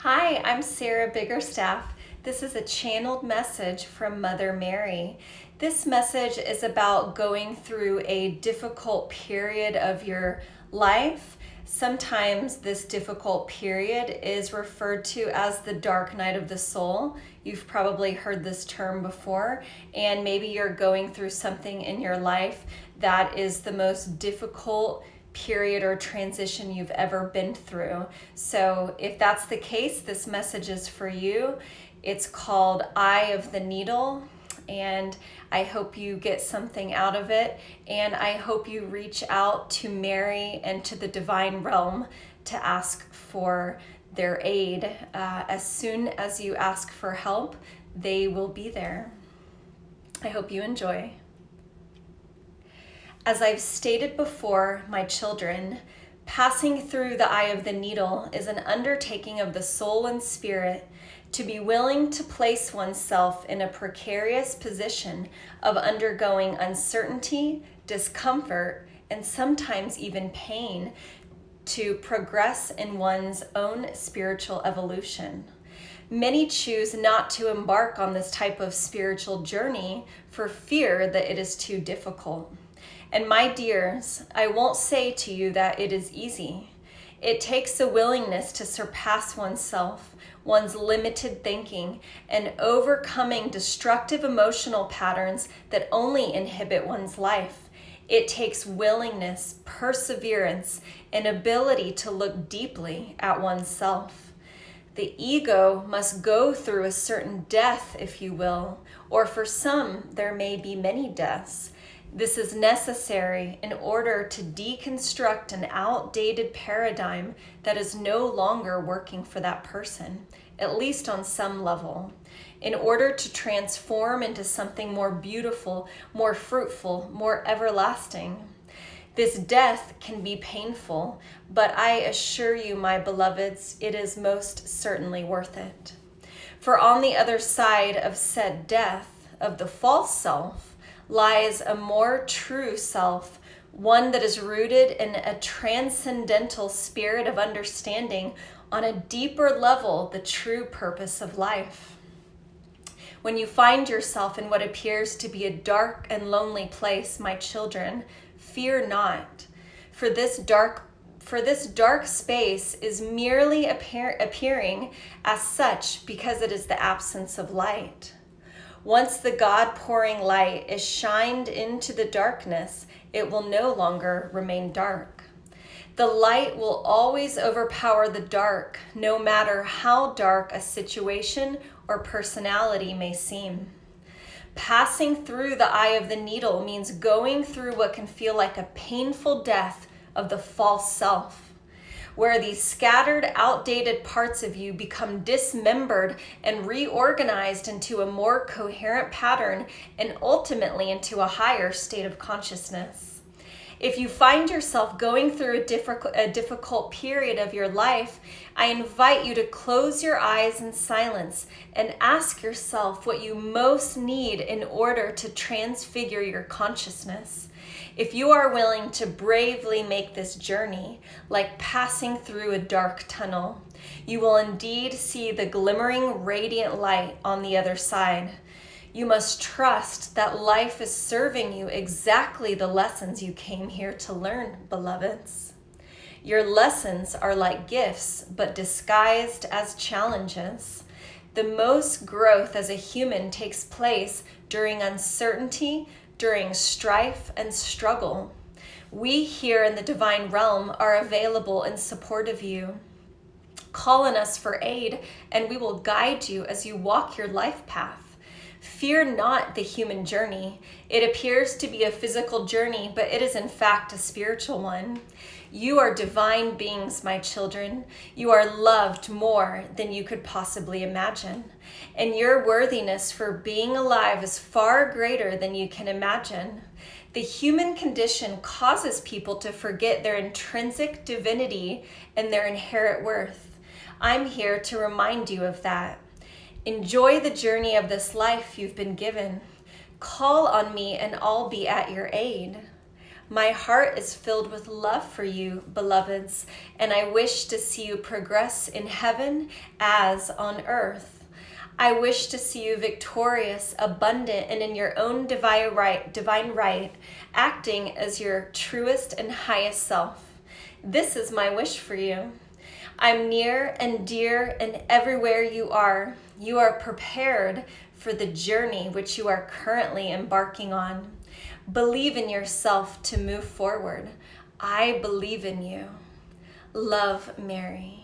Hi, I'm Sarah Biggerstaff. This is a channeled message from Mother Mary. This message is about going through a difficult period of your life. Sometimes this difficult period is referred to as the dark night of the soul. You've probably heard this term before, and maybe you're going through something in your life that is the most difficult period or transition you've ever been through. So if that's the case, this message is for you. It's called Eye of the Needle, and I hope you get something out of it, and I hope you reach out to Mary and to the divine realm to ask for their aid. As soon as you ask for help, they will be there. I hope you enjoy. As I've stated before, my children, passing through the eye of the needle is an undertaking of the soul and spirit to be willing to place oneself in a precarious position of undergoing uncertainty, discomfort, and sometimes even pain to progress in one's own spiritual evolution. Many choose not to embark on this type of spiritual journey for fear that it is too difficult. And my dears, I won't say to you that it is easy. It takes a willingness to surpass oneself, one's limited thinking, and overcoming destructive emotional patterns that only inhibit one's life. It takes willingness, perseverance, and ability to look deeply at oneself. The ego must go through a certain death, if you will, or for some, there may be many deaths. This is necessary in order to deconstruct an outdated paradigm that is no longer working for that person, at least on some level, in order to transform into something more beautiful, more fruitful, more everlasting. This death can be painful, but I assure you, my beloveds, it is most certainly worth it. For on the other side of said death, of the false self, lies a more true self, one that is rooted in a transcendental spirit of understanding on a deeper level the true purpose of life. When you find yourself in what appears to be a dark and lonely place, my children, fear not, for this dark space is merely appearing as such because it is the absence of light. Once the God-pouring light is shined into the darkness, it will no longer remain dark. The light will always overpower the dark, no matter how dark a situation or personality may seem. Passing through the eye of the needle means going through what can feel like a painful death of the false self, where these scattered, outdated parts of you become dismembered and reorganized into a more coherent pattern and ultimately into a higher state of consciousness. If you find yourself going through a difficult period of your life, I invite you to close your eyes in silence and ask yourself what you most need in order to transfigure your consciousness. If you are willing to bravely make this journey, like passing through a dark tunnel, you will indeed see the glimmering radiant light on the other side. You must trust that life is serving you exactly the lessons you came here to learn, beloveds. Your lessons are like gifts, but disguised as challenges. The most growth as a human takes place during uncertainty, during strife and struggle. We here in the divine realm are available in support of you. Call on us for aid, and we will guide you as you walk your life path. Fear not the human journey. It appears to be a physical journey, but it is in fact a spiritual one. You are divine beings, my children. You are loved more than you could possibly imagine. And your worthiness for being alive is far greater than you can imagine. The human condition causes people to forget their intrinsic divinity and their inherent worth. I'm here to remind you of that. Enjoy the journey of this life you've been given. Call on me and I'll be at your aid. My heart is filled with love for you, beloveds, and I wish to see you progress in heaven as on earth. I wish to see you victorious, abundant, and in your own divine right, acting as your truest and highest self. This is my wish for you. I'm near and dear, and everywhere you are prepared for the journey which you are currently embarking on. Believe in yourself to move forward. I believe in you. Love, Mary.